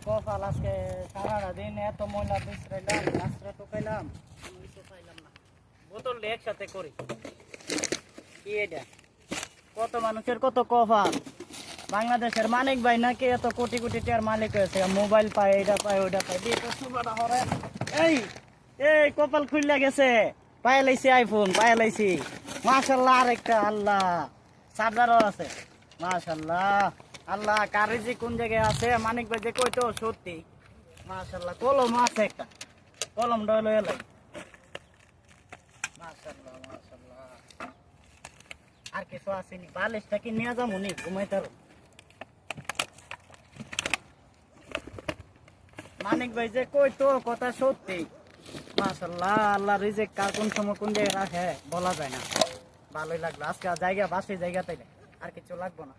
কপাল আজকে সারাটা দিন এত ময়লা বিছরাইলাম, রাস্তা টুকাইলাম, কোনো কিছু পাইলাম না। বোতলটা একসাথে করি। কি এটা? কত মানুষের কত কপাল। বাংলাদেশের মানিক ভাই নাকি এত কোটি কোটি টাকার মালিক হয়েছে, মোবাইল পায়, এটা পায়, ওইটা পায়, দিয়ে তো সুবাদা হরে। এই এই কপাল খুললে গেছে, পায়ে লাইছি আইফোন, পায়ে লাইছি। মাশাল্লাহ, আরেকটা আল্লাহ, চার্জারও আছে। মাশাল্লাহ, আল্লাহ কার রিজিক কোন জায়গায় আছে, মানিক ভাই যে কইতো সত্যি। মাশাল্লাহ, কলম আছে একটা, কলমটা হলো এলাই। মাশাল্লাহ মাশাল্লাহ। আর কিছু আসেনি, বালিশটা কি নিয়ে যাবো নি ঘুমাইতারো? মানিক ভাই যে কইতো কথা সত্যি। মাশাল্লাহ, আল্লাহ রিজিক কার কোন সময় কোন জায়গায় রাখে বলা যায় না। ভালোই লাগলো আজকে জায়গা, বাসি জায়গা তাইলে আর কিছু লাগবো না।